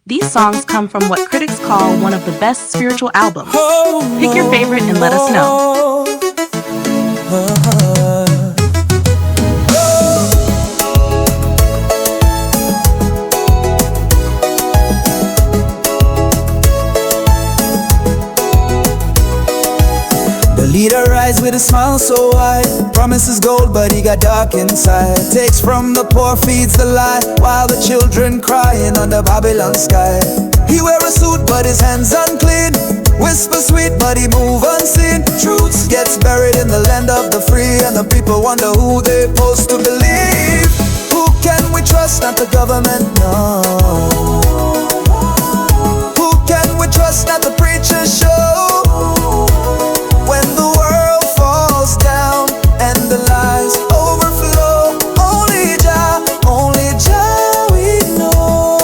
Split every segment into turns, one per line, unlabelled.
These songs come from what critics call one of the best spiritual albums. Pick your favorite and let us know.
The leader rides with a smile so wide, promises gold but he got dark inside. Takes from the poor, feeds the lie, while the children crying under Babylon sky. He wear a suit but his hands unclean, whisper sweet but he move unseen. Truth gets buried in the land of the free, and the people wonder who they supposed to believe. Who can we trust? Not the government, no. Who can we trust? Not the preacher's show. When the world falls down and the lies overflow, only Jah we know.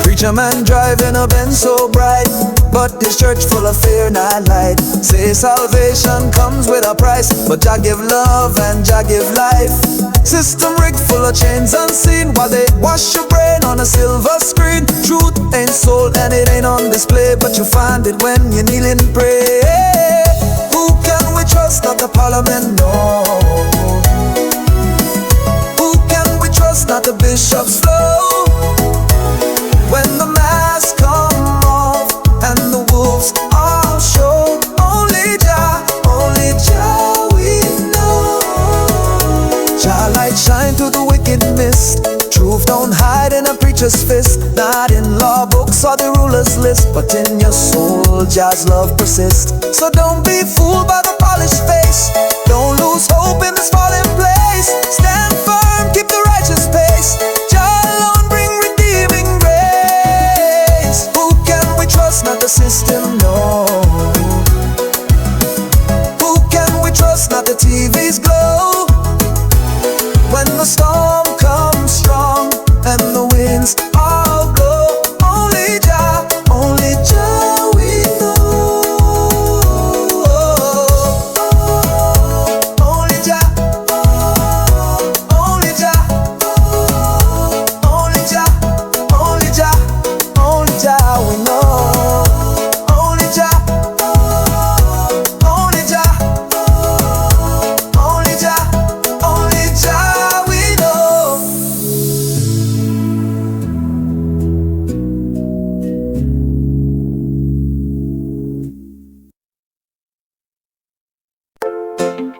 Preacher man driving a Benz so bright, but this church full of fear, not light. Say salvation comes with a price, but Jah give love and Jah give life. System rigged full of chains unseen, while they wash your brain on a silver screen. Truth ain't sold and it ain't on display, but you find it when you kneel and pray. Who can we trust? Not the parliament, no. Who can we trust? Not the bishop's flow. When the mask come off and the wolves all show, only Jah we know. Jah light shine through the wicked mist. Truth don't hide in a preacher's fist, not in law books or the ruler's list, but in your soul Jah's love persists. So don't be fooled by the polished face, don't lose hope in this fallen place. Stand firm, keep the righteous pace. Jah alone bring redeeming grace. Who can we trust? Not the system, no. Who can we trust? Not the TV's glow. When the storm comes strong and the winds all blow, only Jah we know. Only Jah, only Jah, only Jah, only Jah, only Jah we know. Only Jah, only Jah, only Jah, only Jah we know.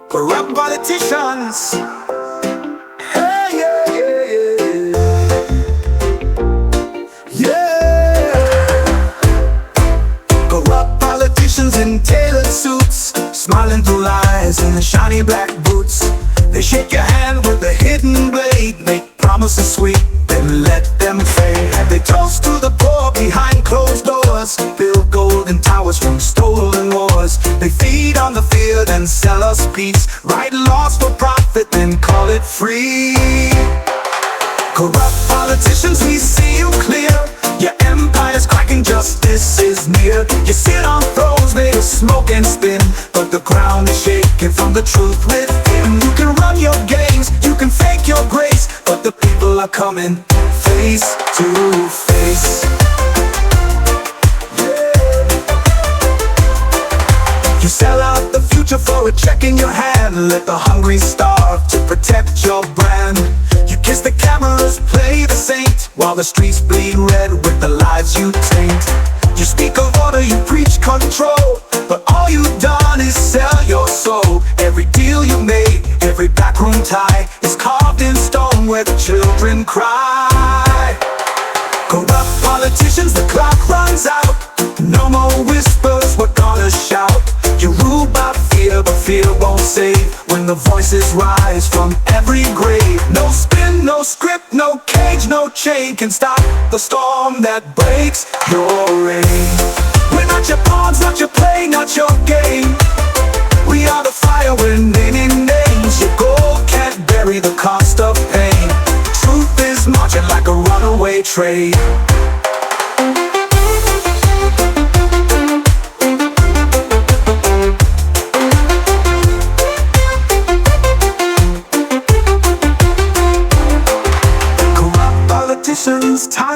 Corrupt politicians. Hey, yeah, yeah, yeah. Yeah. Corrupt politicians in tailored suits, smiling through lies in the shiny black boots. They shake your hand with a hidden blade, make promises sweet, then let them fade. They toast to the poor behind closed doors, build golden towers from stolen wars. They feed on the field and sell us peace, write laws for profit, then call it free. Corrupt politicians, we see you clear. Your empire's cracking, justice is near. You sit on thrones made of smoke and spin, but the ground is shaking from the truth within. You can run your games, you can fake your grace, but the people are coming face to face. You sell out the future for a check in your hand, let the hungry starve to protect your brand. You kiss the cameras, play the saint, while the streets bleed red with the lives you taint. You speak of order, you preach control, but all you've done is sell your soul. Every deal you made, every backroom tie is carved in stone where the children cry. Corrupt politicians, the clock runs out. No more whispers, we're gonna shout. You rule by fear, but fear won't save when the voices rise from every grave. No spin, no script, no cage, no chain can stop the storm that breaks your reign. We're not your pawns, not your play, not your game. We are the fire, we're naming names. Your gold can't bury the cost of pain. Truth is marching like a runaway train.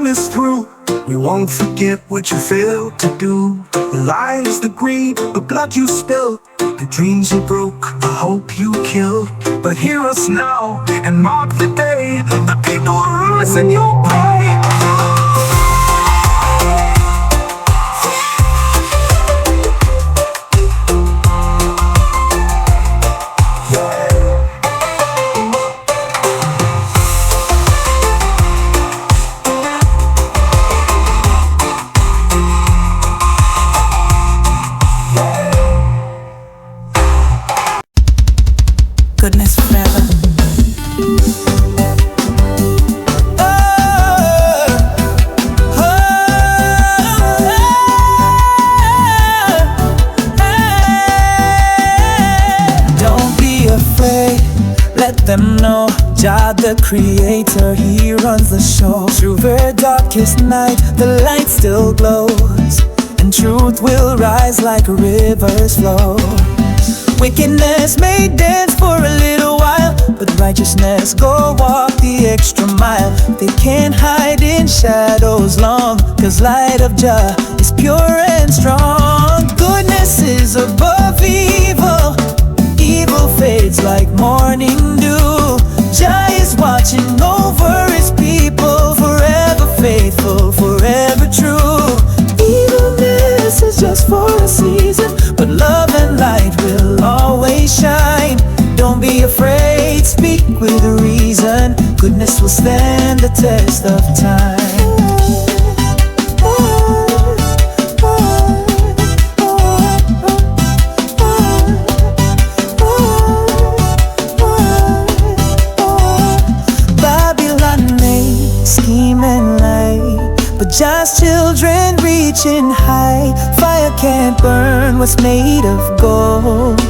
time is through, we won't forget what you failed to do. The lies, the greed, the blood you spilled, the dreams you broke, the hope you killed. But hear us now and mark the day. The people rise and you'll pay.
Goodness forever. Don't be afraid, let them know Jah the Creator, He runs the show. Through the darkest night, the light still glows, and truth will rise like rivers flow. Wickedness may dance for a little while, but righteousness go walk the extra mile. They can't hide in shadows long, 'cause light of Jah is pure and strong. Goodness is above evil, evil fades like morning dew. Jah is watching over His people, forever faithful, forever true. Evilness is just for a season, but love and light will always shine. Don't be afraid, speak with reason. Goodness will stand the test of time. Babylon may scheme and lie, but Jah's children reaching high. Fire can't burn what's made of gold.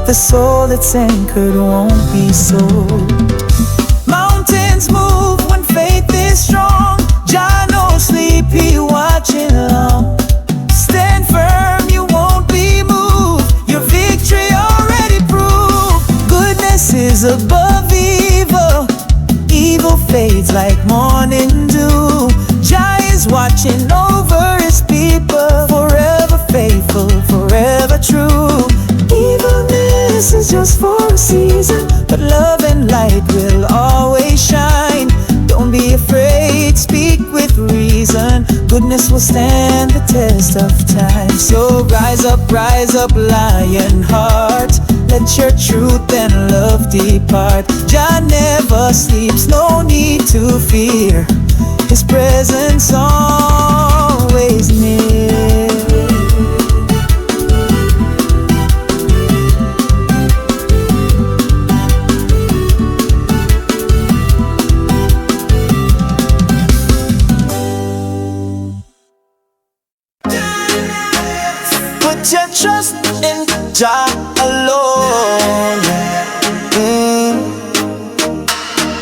The soul that's anchored won't be sold. Mountains move when faith is strong. Jah no sleep, He watching long. Stand firm, you won't be moved. Your victory already proved. Goodness is above evil, evil fades like morning dew. Jah is watching over His people, forever faithful, forever true. Evilness is just for a season, but love and light will always shine. Don't be afraid, speak with reason. Goodness will stand the test of time. So rise up, lion heart. Let your truth and love depart. Jah never sleeps, no need to fear. His presence always near. Put your trust in Jah alone.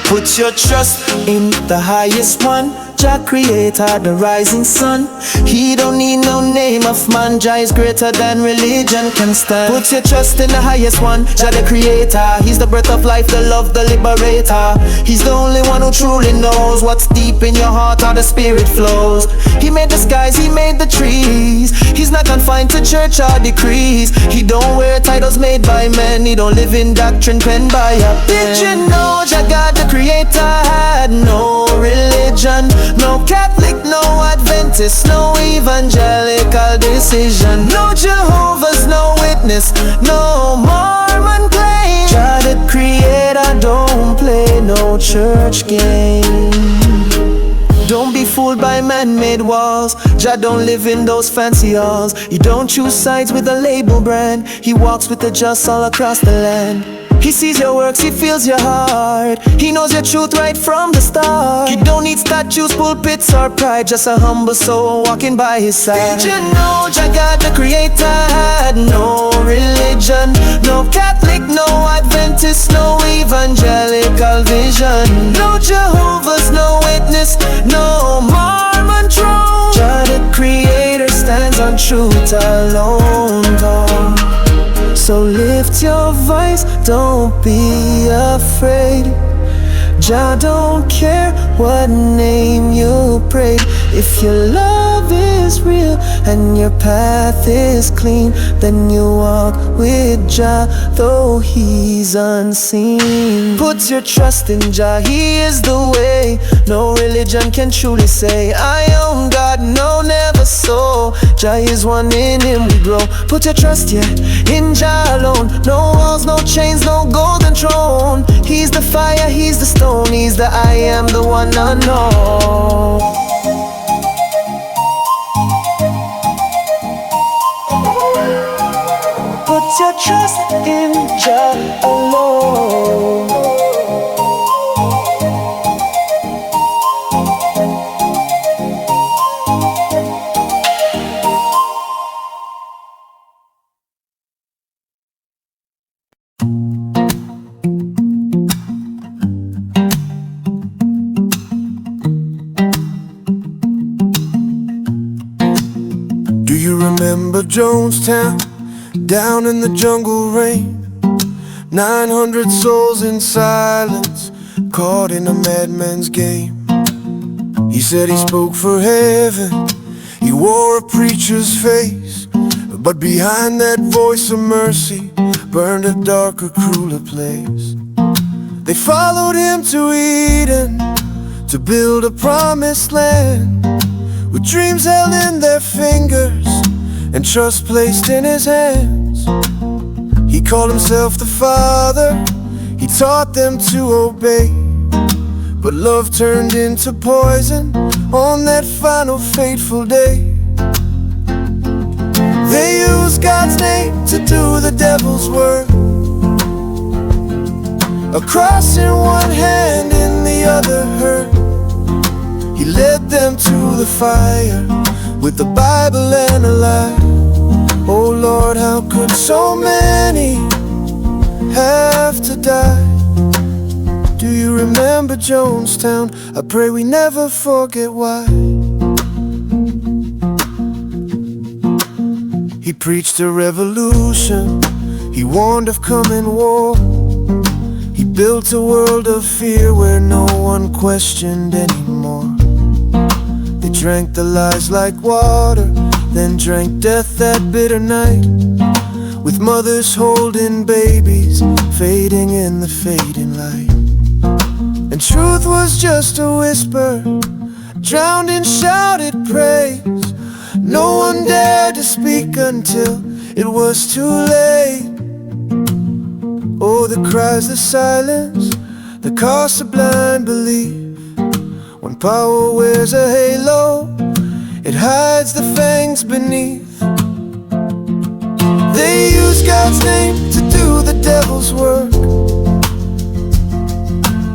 Put your trust in the highest one, Jah Creator, the rising sun. He don't need no name of man. Jah is greater than religion can stand. Put your trust in the highest one, Jah the Creator. He's the breath of life, the love, the liberator. He's the only one who truly knows what's deep in your heart, how the spirit flows. He made the skies, He made the trees. He's not confined to church or decrees. He don't wear titles made by men. He don't live in doctrine penned by a pen. Did you know Jah God the Creator had no religion? No Catholic, no Adventist, no evangelical decision. No Jehovah's, no witness, no Mormon claim. Jah the Creator don't play no church game. Don't be fooled by man-made walls. Jah don't live in those fancy halls. He don't choose sides with a label brand. He walks with the just all across the land. He sees your works, He feels your heart. He knows your truth right from the start. He don't need statues, pulpits or pride, just a humble soul walking by His side. Did you know Jah God the Creator had no religion? No Catholic, no Adventist, no evangelical vision. No Jehovah's, no witness, no Mormon throne. Jah the Creator stands on truth alone, God. So lift your voice, don't be afraid. Jah don't care what name you pray. If your love is real and your path is clean, then you walk with Jah, though He's unseen. Put your trust in Jah, He is the way. No religion can truly say I own God, no, never so. Jah is one, in Him we grow. Put your trust, yeah, in Jah alone. No walls, no chains, no golden throne. He's the fire, He's the stone, He's the I am, the one unknown. Put your trust in Jah alone.
Do you remember Jonestown? Down in the jungle rain, 900 souls in silence, caught in a madman's game. He said he spoke for heaven, he wore a preacher's face, but behind that voice of mercy burned a darker, crueler place. They followed him to Eden to build a promised land, with dreams held in their fingers and trust placed in his hands. He called himself the Father, he taught them to obey, but love turned into poison on that final fateful day. They used God's name to do the devil's work, a cross in one hand, in the other hurt. He led them to the fire with the Bible and a lie. Oh Lord, how could so many have to die? Do you remember Jonestown? I pray we never forget why. He preached a revolution, he warned of coming war. He built a world of fear where no one questioned anymore. They drank the lies like water, then drank death that bitter night, with mothers holding babies, fading in the fading light. And truth was just a whisper, drowned in shouted praise. No one dared to speak until it was too late. Oh, the cries, the silence, the cost of blind belief. When power wears a halo, it hides the fangs beneath. They use God's name to do the devil's work,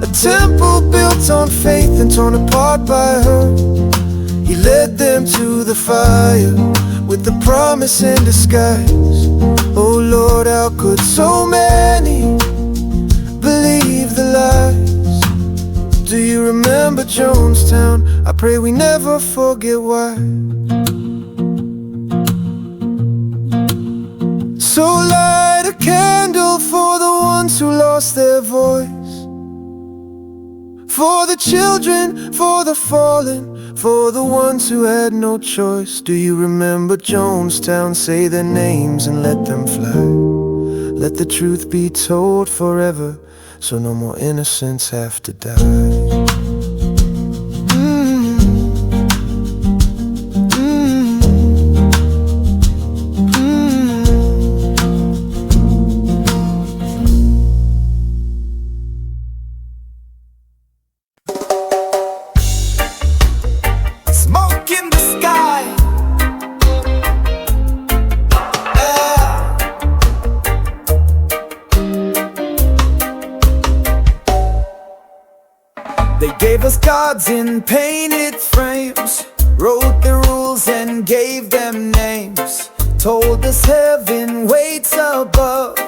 a temple built on faith and torn apart by hurt. He led them to the fire with the promise in disguise. Oh Lord, how could so many believe the lies? Do you remember Jonestown? I pray we never forget why. So light a candle for the ones who lost their voice, for the children, for the fallen, for the ones who had no choice. Do you remember Jonestown? Say their names and let them fly. Let the truth be told forever, so no more innocents have to die.
Smoke in the sky, they gave us gods in painted frames, wrote the rules and gave them names, told us heaven waits above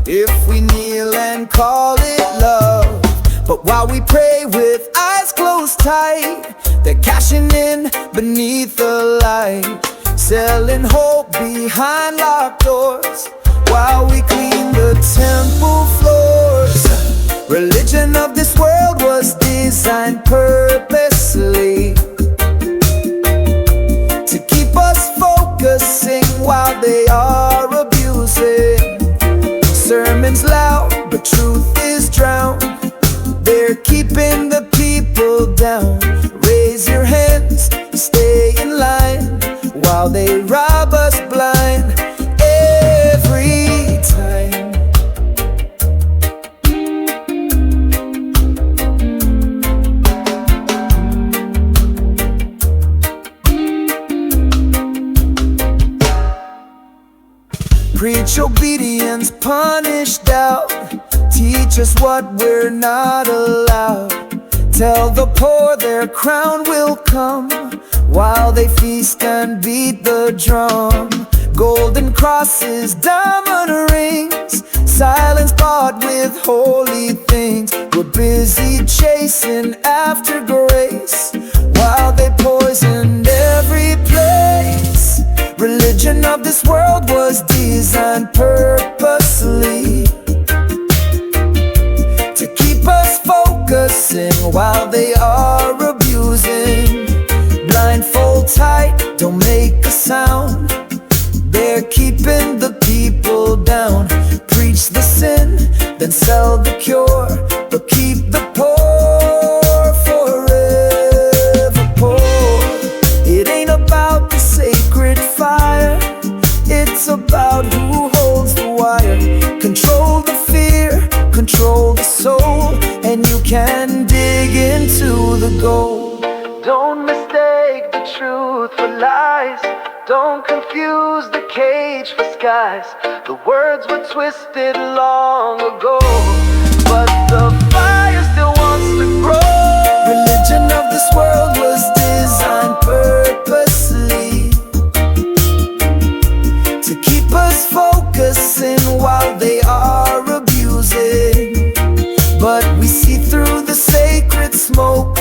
if we kneel and call it love. But while we pray with eyes closed tight, they're cashing in beneath the light, selling hope behind locked doors while we clean the temple floors. Religion of this world was are abusing. Sermons loud, but truth is drowned. They're keeping the people down. Raise your hands, stay in line, while they rob us blind every time. Preach obedience, punish doubt. Teach us what we're not allowed. Tell the poor their crown will come, while they feast and beat the drum. Golden crosses, diamond rings, silence bought with holy things. We're busy chasing after grace, while they poisoned every place. Religion of this world was designed purposely to keep us focusing while they are abusing. Blindfold tight, don't make a sound. They're keeping the people down. Preach the sin, then sell the cure, but keep the poor forever poor. It ain't about the sacred fire, it's about who holds the wire. Control the fear, control the soul, and you can dig into the gold. Don't mistake the truth for lies. Don't confuse the cage for skies. The words were twisted long ago, but the fire still wants to grow. Religion of this world was designed purposely to keep us focusing while they are abusing. But we see through the sacred smoke.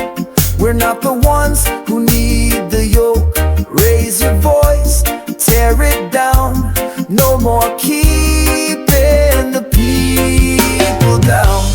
We're not the ones who need the yoke. Raise your voice, tear it down. No more keeping the people down.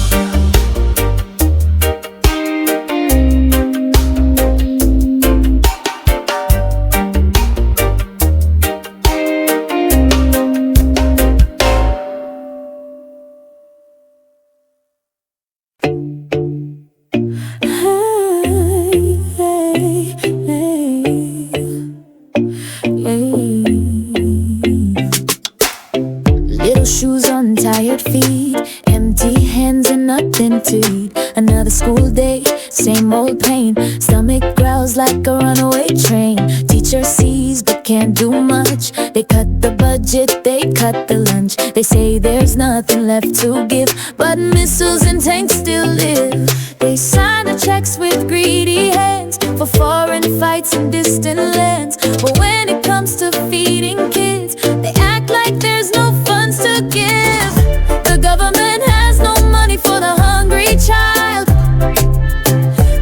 Tired feet, empty hands and nothing to eat. Another school day, same old pain. Stomach growls like a runaway train. Teacher sees but can't do much. They cut the budget, they cut the lunch. They say there's nothing left to give, but missiles and tanks still live. They sign the checks with greedy hands for foreign fights in distant lands. But when it comes to feeding kids, they act like there's no funds to give. The government has no money for the hungry child,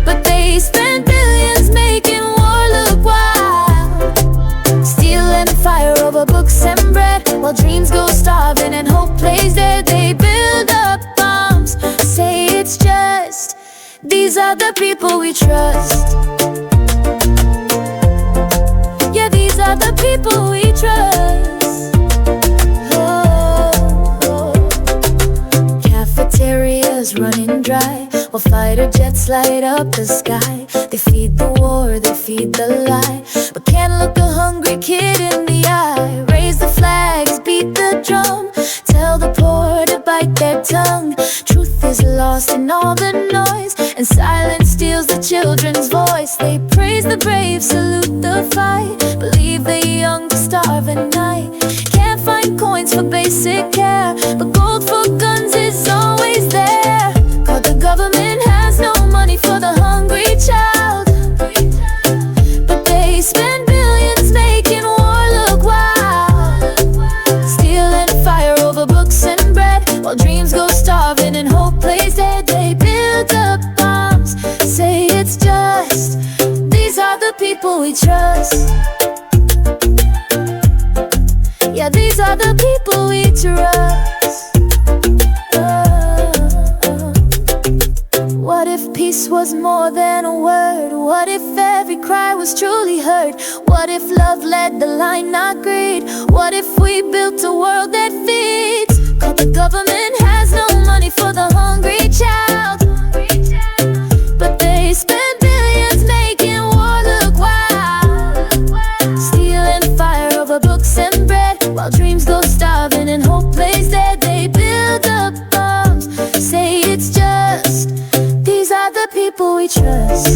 but they spend billions making war look wild. Steel and fire over books and bread, while dreams go starving and hope plays dead. They build up bombs, say it's just. These are the people we trust. Yeah, these are the people we trust. Cafeterias running dry, while fighter jets light up the sky. They feed the war, they feed the lie, but can't look a hungry kid in the eye. Raise the flags, beat the drum, tell the poor to bite their tongue. Truth is lost in all the noise, and silence steals the children's voice. They praise the brave, salute the fight, believe the young to starve at night. Can't find coins for basic care, but gold for guns is always there. Cause the government has no money for the hungry child, but they spend billions making war look wild. Steel and fire over books and bread, while dreams go starving and hope plays dead. They build up bombs, say it's just. These are the people we trust. Yeah, these are the people we trust. What if peace was was more than a word? What if every cry was truly heard? What if love led the line, not greed? What if we built a world that feeds? 'Cause the government has no money for the hungry child, but they spend billions making war look wild, stealing fire over books and bread, while dreams go starving and hope plays dead. They build up bombs, say it's just, these are the people we trust.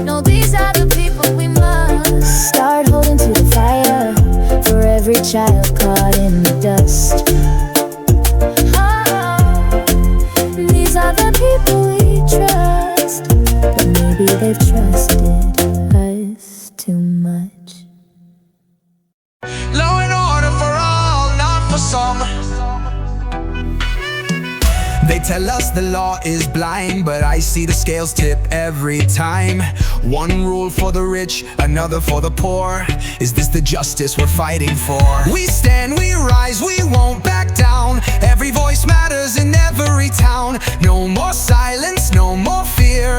No, these are the people we must start holding to the fire for every child caught in the dust. These are the people we trust, but maybe they've trusted us too much.
Law and order for all, not for some. They tell us the law is blind, but I see the scales tip every time. One rule for the rich, another for the poor. Is this the justice we're fighting for? We stand, we rise, we won't back down. Every voice matters in every town. No more silence, no more fear.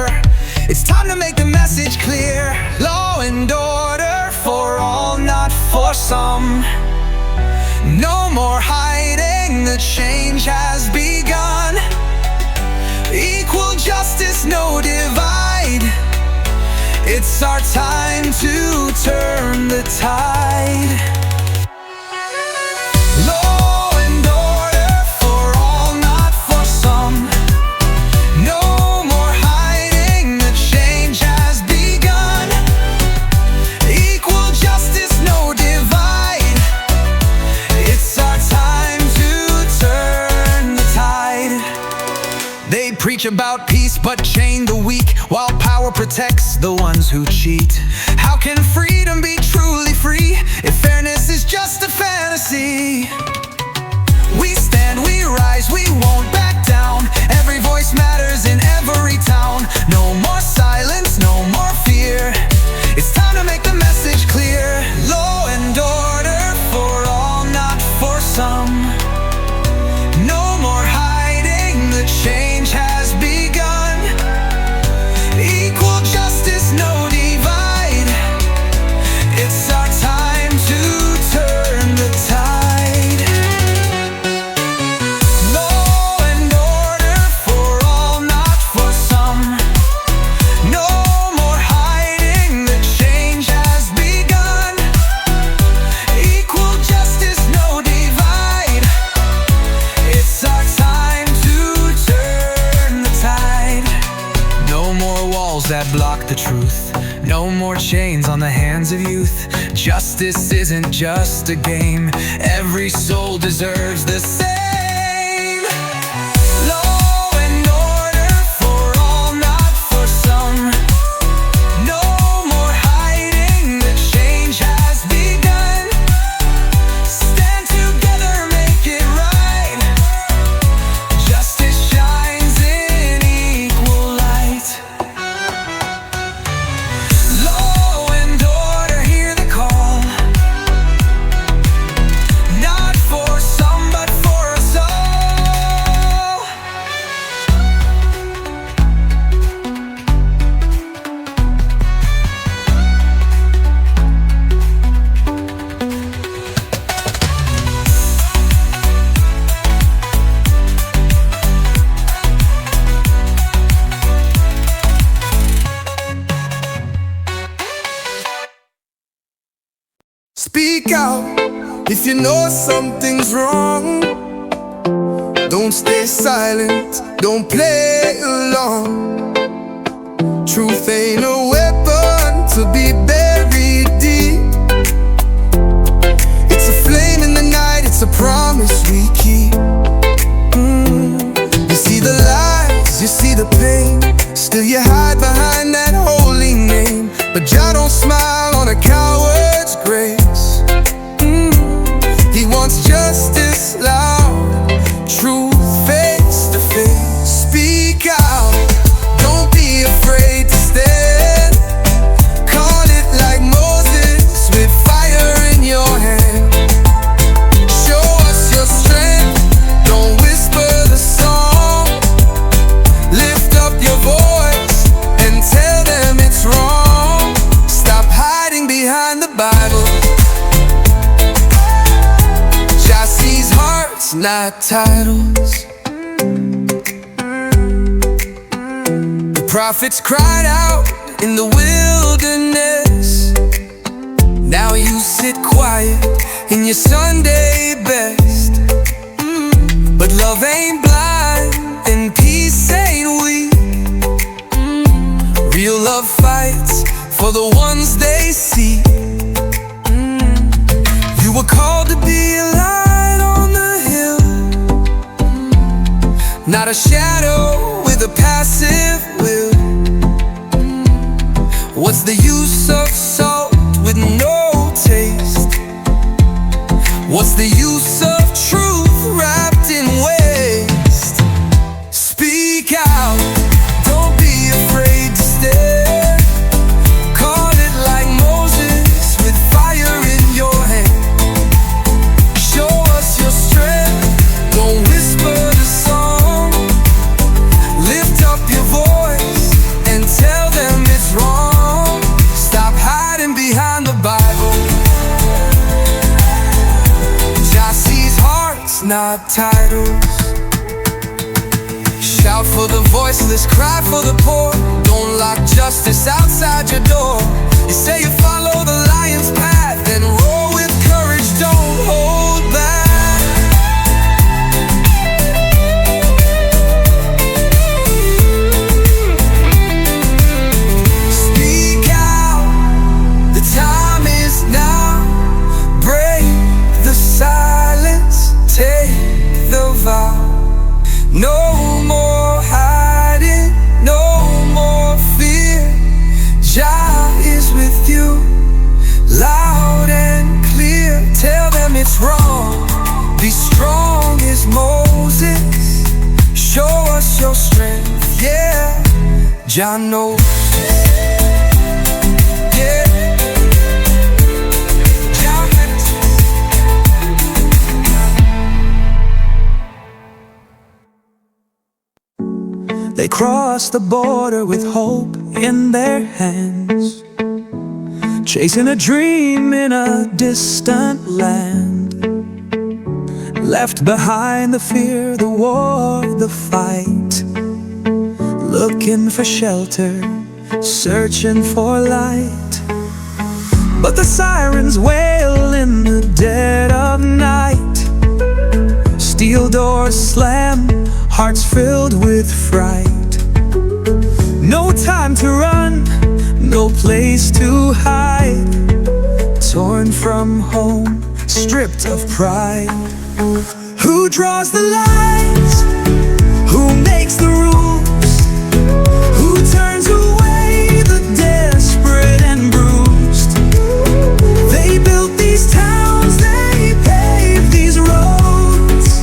It's time to make the message clear. Law and order for all, not for some. No more hiding, the change has begun. Equal justice, no divide. It's our time to turn the tide. Law and order for all, not for some. No more hiding, the change has begun. Equal justice, no divide. It's our time to turn the tide. They preach about peace but chain the weak, while power protects the ones who cheat. How can freedom be truly free if fairness is just a fantasy? We stand, we rise, we won't back down. Every voice matters in every town. No more silence, no more fear. It's time to make the message clear. Law and order for all, not for some. No more hiding, the change has begun. Equal justice, no divide. It's our time to turn the tide. Law and order for all, not for some. No more hiding, the change has begun. Equal justice, no divide. It's our time to turn the tide. No more walls that block the truth. No more chains on the hands of youth. Justice isn't just a game. Every soul deserves the same. Law and order for all, not for some. No more hiding, the change has begun. Stand together, make it right. Justice shines in equal light. Law and order, hear the call. Not for some, but for us all. Speak out if you know something's wrong. Don't stay silent, don't play along. Truth ain't a weapon to be buried deep. It's a flame in the night, it's a promise we keep. You see the lies, you see the pain, still you hide behind that holy name. But Jah don't smile on a coward's grace. He wants justice loud, truth face to face. Speak out, don't be afraid to stand. Call it like Moses with fire in your hand. Show us your strength. hearts, not titles. The prophets cried out in the wilderness. Now you sit quiet in your Sunday best. But love ain't blind and peace ain't weak. Real love fights for the ones they seek. You were called to be a light on the hill, not a shadow with a passive will. What's the use of salt with no taste? What's the use of truth wrapped in waste? Speak out, don't be afraid to stare. Call it like Moses with fire in your hand. Show us your strength, don't whisper the song. Lift up your voice and tell them it's wrong. Stop hiding behind the Bible. Jah sees hearts, not titles. Shout for the voiceless, cry for the poor. Don't lock justice outside your door. You say you follow the lion's path, then roar with courage, don't hold back. Speak out, the time is now. Break the silence, take the vow. No more hiding, no more fear. Jah is with you, loud and clear. Tell them it's wrong, be strong as Moses. Show us your strength, yeah. Jah knows, yeah. Jah knows.
They crossed the border with hope in their hands, chasing a dream in a distant land. Left behind the fear, the war, the fight, looking for shelter, searching for light. But the sirens wail in the dead of night. Steel doors slam, hearts filled with fright. No time to run, no place to hide. Torn from home, stripped of pride. Who draws the lines? Who makes the rules? Who turns away the desperate and bruised? They built these towns, they paved these roads.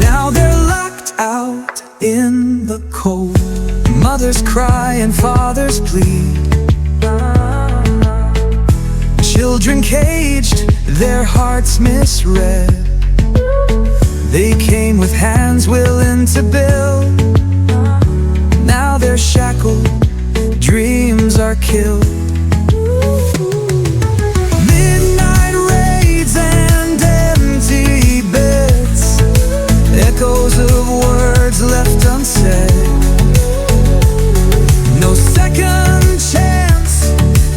Now they're locked out in the cold. Mothers cry and fathers plead. Children caged, their hearts misread. They came with hands willing to build. Now they're shackled, dreams are killed. Midnight raids and empty beds, echoes of words left unsaid. No second chance,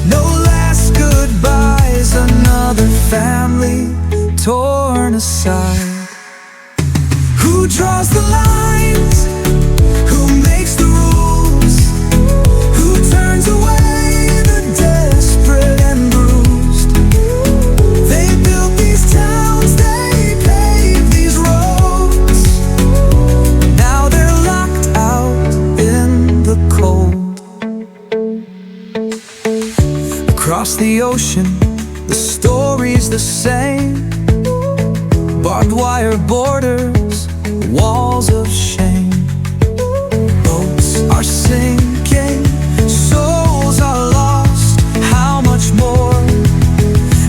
no last goodbyes. Another family torn aside. Who draws the lines? Who makes the rules? Who turns away the desperate and bruised? They built these towns, they paved these roads. Now they're locked out in the cold. Across the ocean, the story's the same. Barbed wire borders, walls of shame. Boats are sinking, souls are lost. How much more?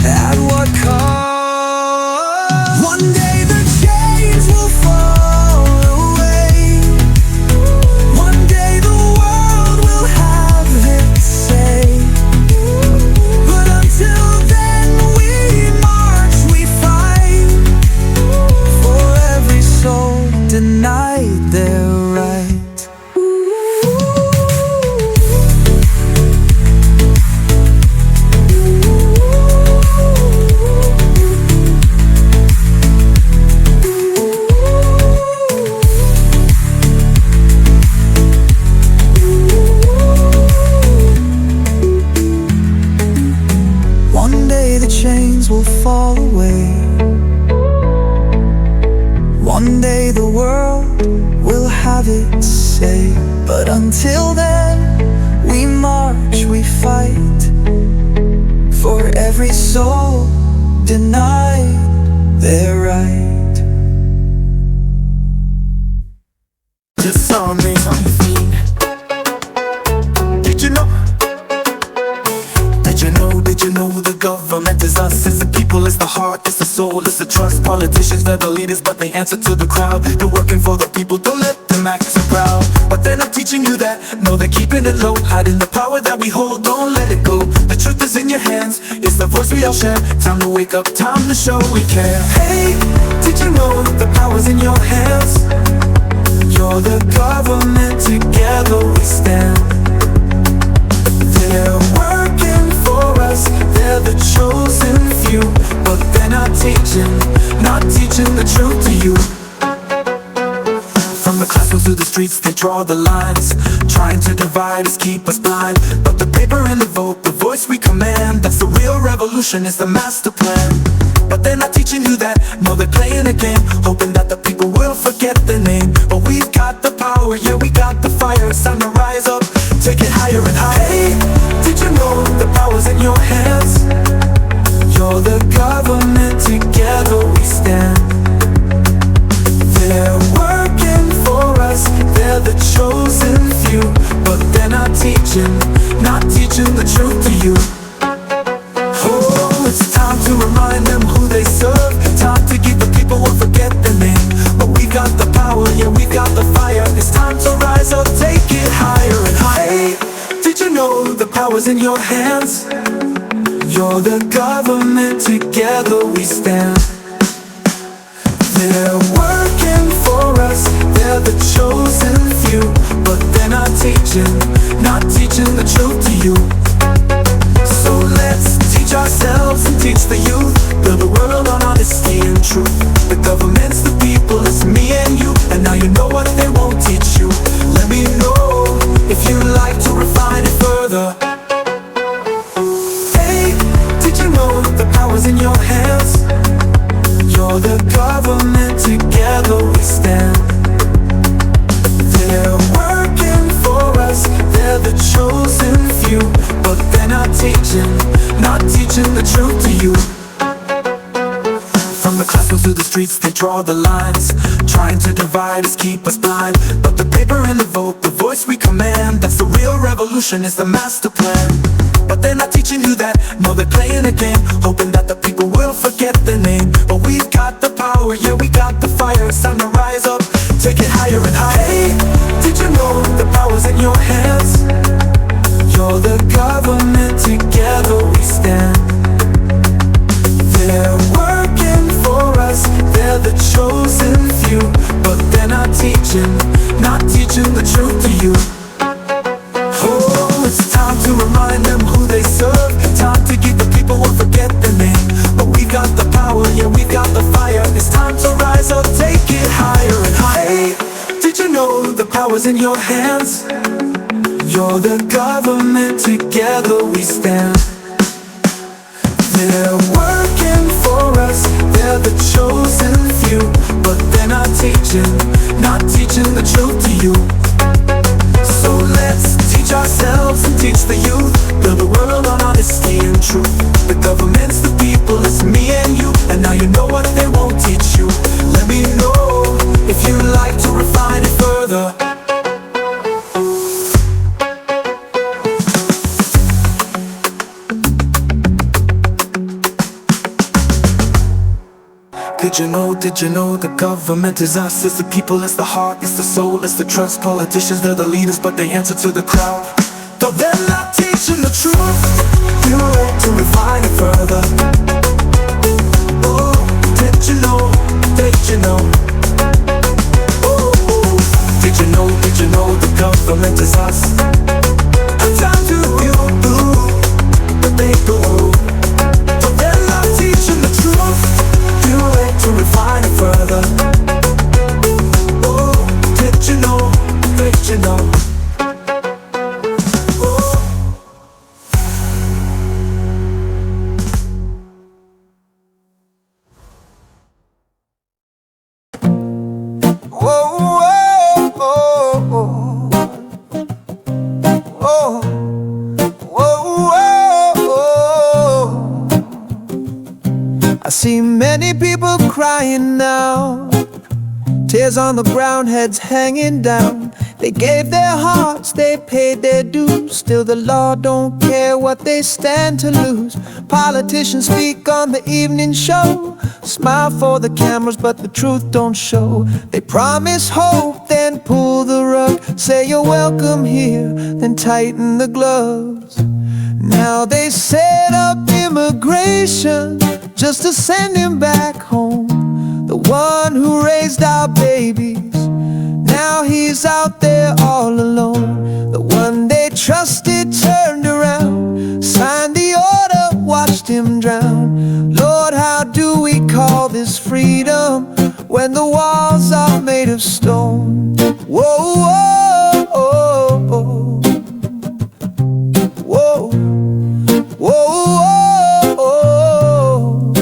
At what cost? One day the chains will fall away. One day the world will have its say. But until then we march, we fight for
until then, we march, we fight for every soul denied their right.
Just saw me on your feet. Did you know? Did you know? Did you know the government is us? It's the people, it's the heart, it's the soul, it's the trust. Politicians, they're the leaders, but they answer to the crowd. They're working for the people, don't let them act so proud. But they're not teaching you that, no, they're keeping it low. Hiding the power that we hold, don't let it go. The truth is in your hands, it's the voice we all share. Time to wake up, time to show we care. Hey, did you know the power's in your hands? You're the government, together we stand. They're working for us, they're the chosen few. But they're not teaching the truth to you. From the classrooms to the streets, they draw the lines, trying to divide us, keep us blind. But the paper and the vote, the voice we command, that's the real revolution, it's the master plan. But they're not teaching you that, no, they're playing a game, hoping that the people will forget their name. But we've got the power, yeah, we got the fire. It's time to rise up, take it higher and higher. Hey, did you know the power's in your hands? You're the government, together we stand. They're working for us, they're the chosen few. But they're not teaching the truth to you. Oh, it's time to remind them who they serve. Time to give the people won't forget their name. But we got the power, yeah, we got the fire. It's time to rise up, take it higher and higher. Hey, did you know the power's in your hands? You're the government, together we stand. They're working for us, they're the chosen few. But they're not teaching the truth to you. So let's teach ourselves and teach the youth. Build a world on honesty and truth. The government's the people, it's me and you. And now you know what they won't teach you. Let me know if you'd like to refine it further. Hey, did you know the power's in your hands? You're the government, together we stand. They're working for us, they're the chosen few. But they're not teaching the truth to you. From the classrooms to the streets, they draw the lines, trying to divide us, keep us blind. But the paper and the vote, the voice we command, that's the real revolution, it's the master plan. But they're not teaching you that, no, they're playing a game, hoping that the people will forget their name. But we've got the power, yeah, we got the fire. It's time to rise up, take it higher and higher. Hey, did you know the power's in your hands? You're the government, together we stand. They're working for us, they're the chosen few. But they're not teaching the truth to you. Oh, it's time to remind them who they serve. Time to give the people won't forget their name. But we got the power, yeah, we got the fire. It's time to rise up, take it higher and higher. Hey, did you know the power's in your hands? You're the government, together we stand. They're working for us, they're the chosen few. But they're not teaching the truth to you. So let's teach ourselves and teach the youth. Build a world on honesty and truth. The government's the people, it's me and you. And now you know what they won't teach you. Let me know if you'd like to refine it further. Did you know the government is us? It's the people, it's the heart, it's the soul, it's the trust. Politicians, they're the leaders, but they answer to the crowd. Though they're not teaching the truth, you want to refine it further. Oh, did you know, did you know? Oh, did you know the government is us? And time to you, the paper. Though they're not teaching the truth, you want to refine it further. Oh, did you know, did you know?
many people crying now, tears on the ground, heads hanging down. They gave their hearts, they paid their dues. Still the law don't care what they stand to lose. Politicians speak on the evening show, smile for the cameras but the truth don't show. They promise hope, then pull the rug, say you're welcome here, then tighten the gloves. Now they set up immigration just to send him back home, the one who raised our babies. Now he's out there all alone. The one they trusted turned around, signed the order, watched him drown. Lord, how do we call this freedom when the walls are made of stone? Whoa, whoa, whoa, whoa, whoa, whoa.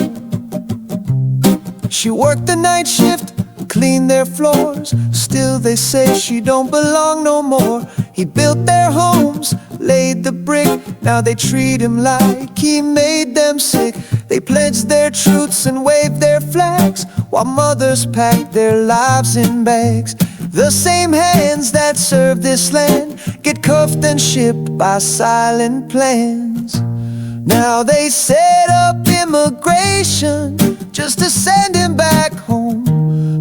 She worked the night shift, cleaned their floors. Still they say she don't belong no more. He built their homes, laid the brick. Now they treat him like he made them sick. They pledged their truths and waved their flags, while mothers packed their lives in bags. The same hands that serve this land get cuffed and shipped by silent plans. Now they set up immigration just to send him back home,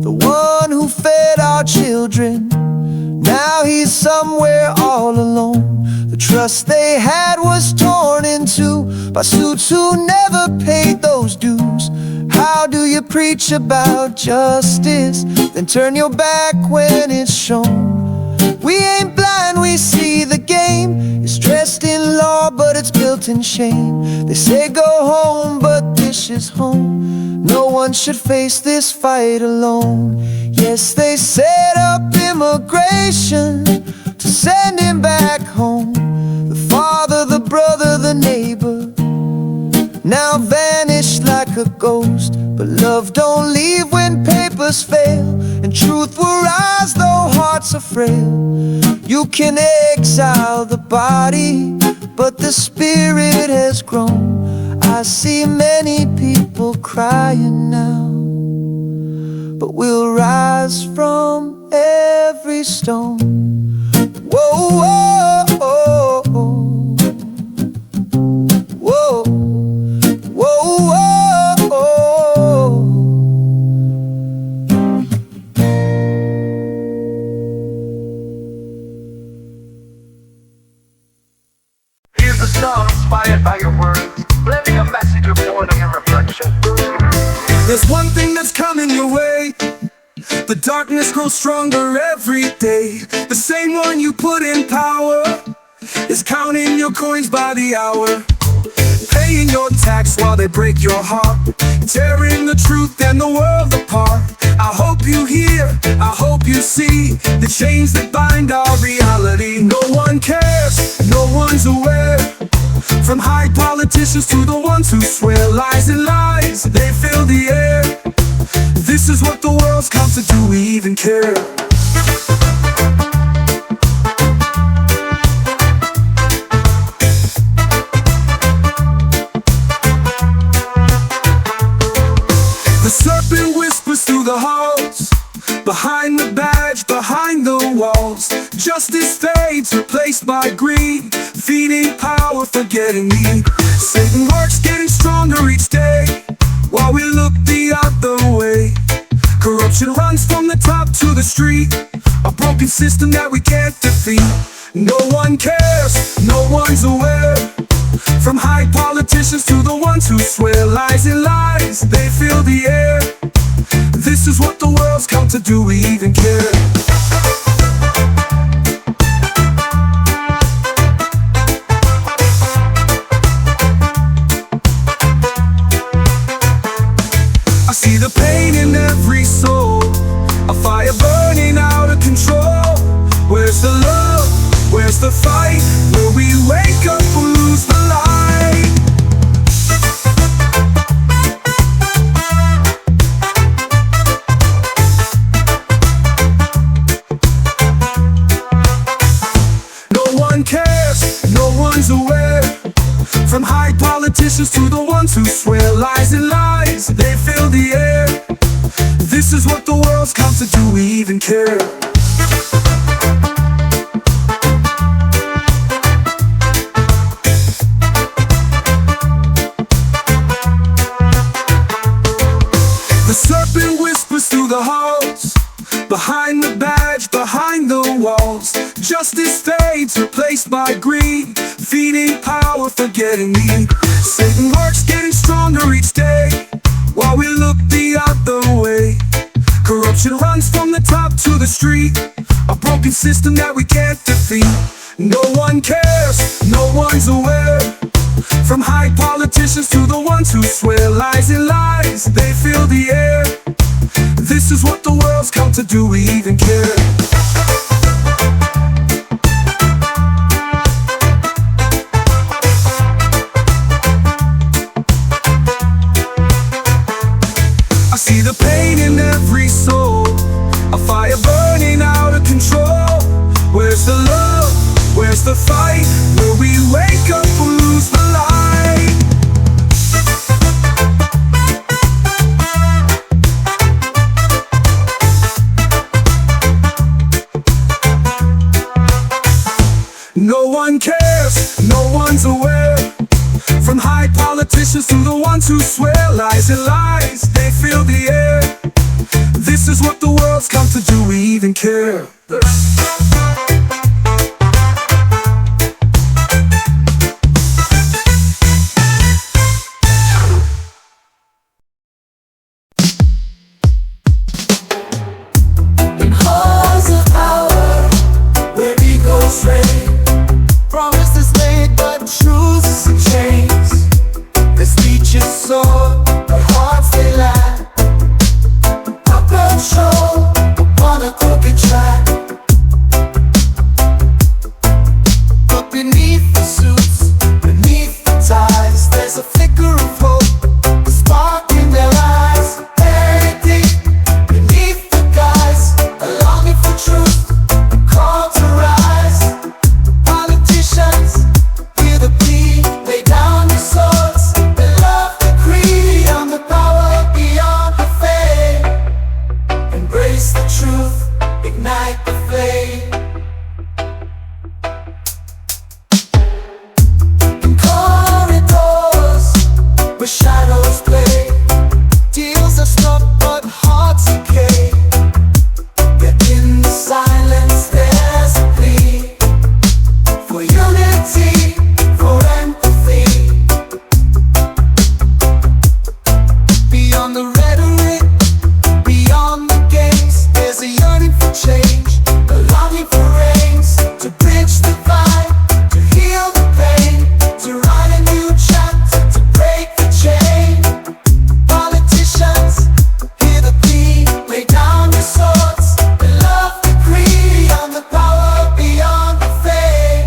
the one who fed our children. Now he's somewhere all alone. The trust they had was torn in two by suits who never paid those dues. How do you preach about justice, then turn your back when it's shown? We ain't blind, we see the game. It's dressed in law, but it's built in shame. They say go home, but this is home. No one should face this fight alone. Yes, they set up immigration to send him back home, the father, the brother, the neighbor, now vanished like a ghost. But love don't leave when papers fail, and truth will rise though hearts are frail. You can exile the body, but the spirit has grown. I see many people crying now, but we'll rise from every stone. Whoa, whoa, whoa, whoa, whoa, whoa.
Here's a song inspired by your words, blending a message of warning and reflection.
There's one thing that's coming your way. The darkness grows stronger every day. The same one you put in power is counting your coins by the hour, paying your tax while they break your heart, tearing the truth and the world apart. I hope you hear, I hope you see the chains that bind our reality. No one cares, no one's aware, from high politicians to the ones who swear lies and lies, they fill the air. This is what the world's come to do, we even care. The serpent whispers through the halls, behind the badge, behind the walls. Justice fades, replaced by greed, feeding power, forgetting need. Satan works, getting stronger each day, while we look the other way. Corruption runs from the top to the street, a broken system that we can't defeat. No one cares, no one's aware, from high politicians to the ones who swear lies and lies, they fill the air. This is what the world's come to do, we even care. I see the pain in every soul, a fire burning out of control. Where's the love? Where's the fight? Will we wake up or lose the light? No one cares, no one's aware, from high politics
politicians to the ones who swear lies and lies. They fill the air. This is what the world's come to. Do we even care? The serpent whispers through the halls, behind the badge, behind the walls. Justice fades, replaced by greed, feeding power, forgetting me. Satan works, getting stronger each day, while we look the other way. Corruption runs from the top to the street, a broken system that we can't defeat. No one cares, no one's aware. From high politicians to the ones who swear lies and lies, they fill the air. This is what the world's come to. Do we even care? I see the pain in every soul, a fire burning out of control. Where's the love? Where's the fight? Will we wake up or lose the light? No one cares, no one's aware. From high politicians to the ones who swear lies and lies, they fill the air. This is what the world's come to. Do we even care?
In halls of power, where egos reign, promises made but truths and chains. Their speeches soar, but hearts they lack. Puppet control upon a crooked track. But beneath the suits, beneath the ties, there's a flicker of hope, a spark in their eyes. Buried deep beneath the guise, a longing for truth, a call to rise. Politicians, hear the plea, lay down your swords, and love the creed on the power beyond the fame. Embrace the truth, ignite the flame. In corridors where shadows play, deals are struck but hearts decay. Yet in the silence there's a plea for unity, for empathy. Beyond the rhetoric, beyond the games, there's a yearning for change, a longing for reins, to bridge the divide, to heal the pain, to write a new chapter, to break the chain. Politicians, hear the plea, lay down your swords, and love the creed on the power beyond the fame.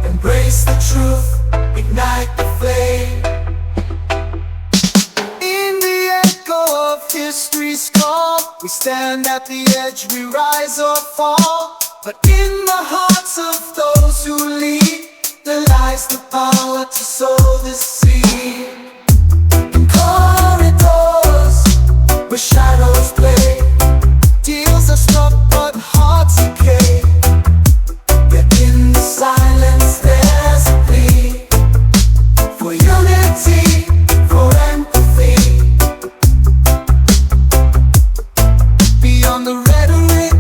Embrace the truth, ignite the flame. In the echo of history's call, we stand at the edge, we rise or fall. But in the hearts of those who lead, there lies the power to sow this seed. In corridors where shadows play, deals are struck but hearts decay. Yet in the silence there's a plea for unity, for empathy. Beyond the rhetoric,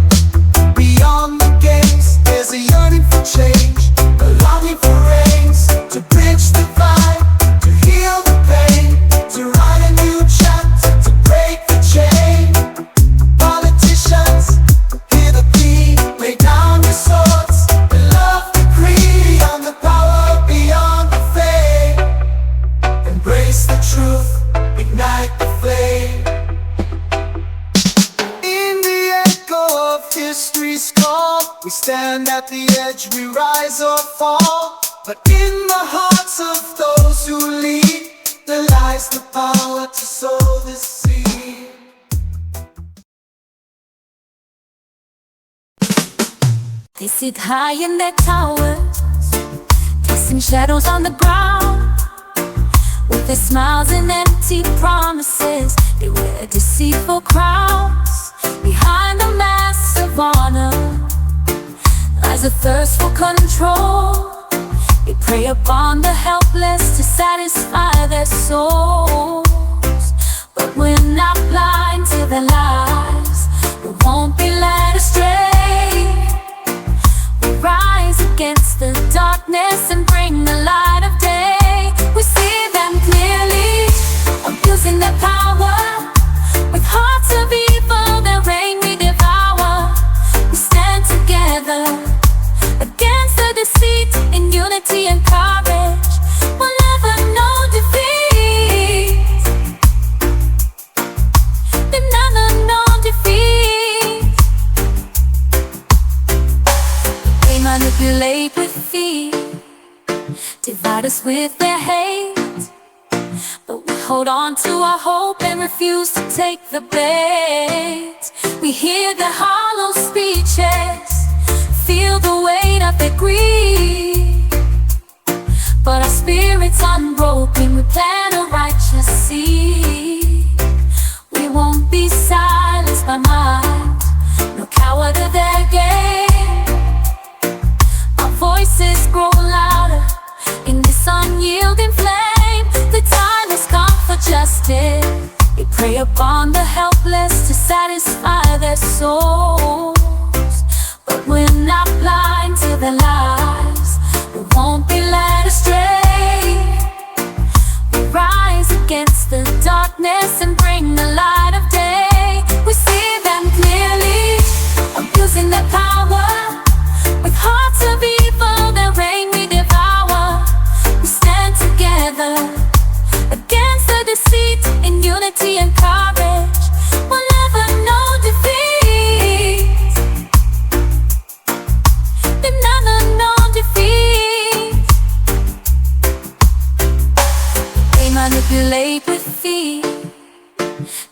beyond the games, there's a yearning for change, a longing for reins, to bridge the divide, to heal the pain, to write a new chapter, to break the chain. Politicians, hear the plea, lay down your swords, and love the creed on the power beyond the fame. Embrace the truth, ignite the flame. In the echo of history's call, we stand at the edge, we rise or fall. But in the hearts of those who lead, there lies the power to sow this seed.
They sit high in their towers, casting shadows on the ground. With their smiles and empty promises, they wear deceitful crowns. Behind the mask of honor lies a thirst for control. They prey upon the helpless to satisfy their souls. But we're not blind to their lies, we won't be led astray. We rise against the darkness and bring the light of day. We see them clearly, abusing their power. With hearts of evil, their reign we devour. We stand together against the deceit, in unity and courage. We'll never know defeat. They've never known defeat. They manipulate with fear, divide us with their hate. But we hold on to our hope and refuse to take the bait. We hear their hollow speeches, feel the weight of their greed. But our spirit's unbroken, we plant a righteous seed. We won't be silenced by might, no coward of their game. Our voices grow louder in this unyielding flame. The time has come for justice. We prey upon the helpless to satisfy their souls. But we're not blind to their lies, we won't be led astray. We rise against the darkness and bring the light of day. We see them clearly, abusing their power. With hearts of evil, their reign we devour. We stand together against the deceit, in unity and courage. We'll never know defeat. They've never known defeat. They manipulate with fear,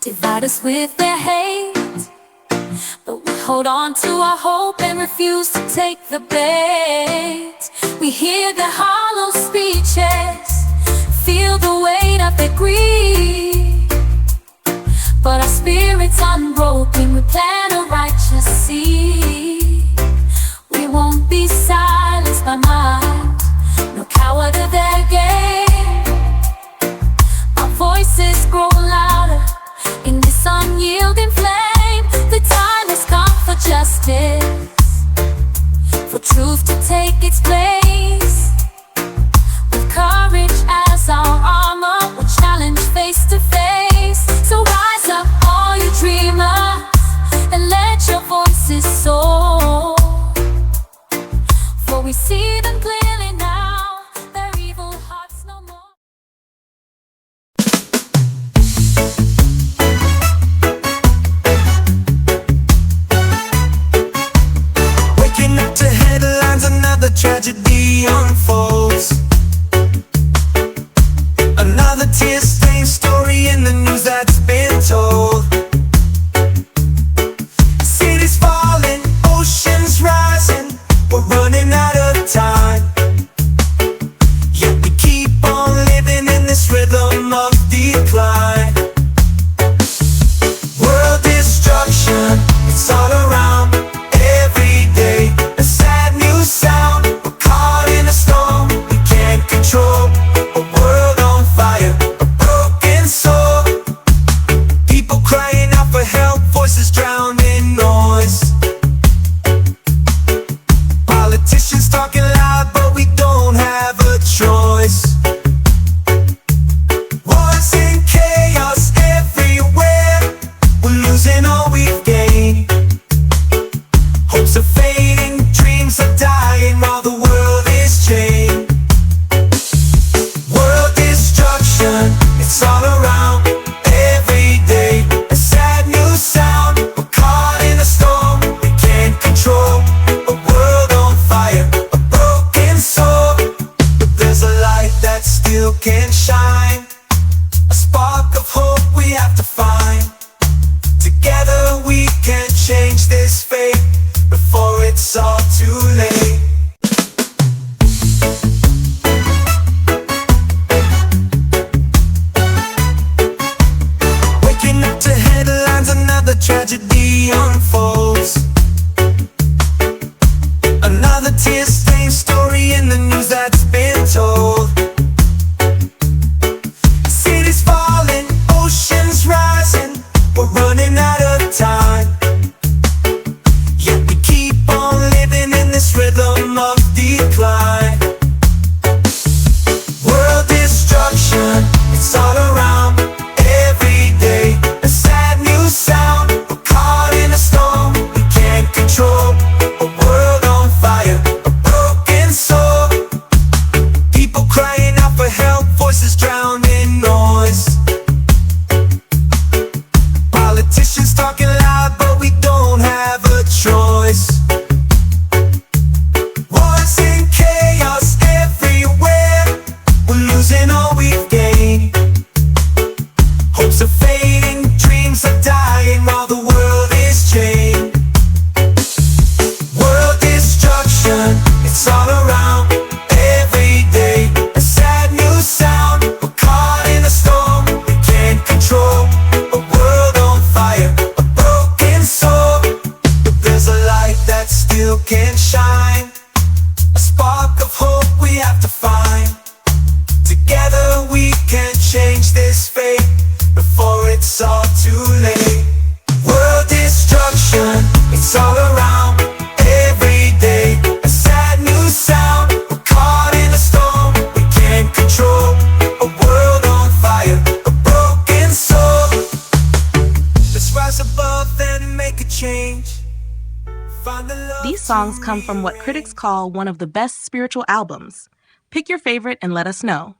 divide us with their hate. But we hold on to our hope and refuse to take the bait. We hear their hollow speeches, feel the weight of their greed. But our spirit's unbroken, we plant a righteous seed. We won't be silenced by might, no coward of their game. Our voices grow louder in this unyielding flame. The time has come for justice, for truth to take its place. With courage as our armor, we'll challenge face to face. So rise up, all you dreamers, and let your voices soar. For we see them clearly now, their evil hearts no more.
Waking up to headlines, another tragedy unfolds. Another tear-stained story in the news that's been told. Cities falling, oceans rising, we're running out of time. Yet we keep on living in this rhythm of decline. World destruction, it's all around. Every day, a sad new sound. We're caught in a storm we can't control. A world on fire, a broken soul. People crying out for help, voices drowned in noise. Politicians talking loud, but we don't have a choice. Wars and chaos everywhere, we're losing all we've gained. Hopes are fading, dreams are dying while the world is chained. World destruction, it's all around. Every day, a sad new sound. We're caught in a storm another tragedy unfolds. Another tear-stained story in the news that's been told. Cities falling, oceans rising, we're running out of time. Yet we keep on living in this rhythm of decline. World destruction, it's all around. Every day, a sad new sound. We're caught in a storm we can't control. A world on fire, a broken soul. People crying out for help, voices drowned in noise. Politicians talking loud, but we don't have a choice. Wars and chaos everywhere, we're losing all we've gained. Hopes are fading, dreams are dying while the world is chained. World destruction, it's all around. Every day, a sad new sound. We're caught in a storm we can't control. A world on fire, a broken soul. But there's a light that still can shine. A spark of hope we have to find. Together we can change this fate before it's all too late. World destruction, it's all around. Every day, a sad new sound. We're caught in a storm we can't control. A world on fire, a broken soul. Let's rise above and make a change. Find the love.
These songs come from what critics call one of the best spiritual albums. Pick your favorite and let us know.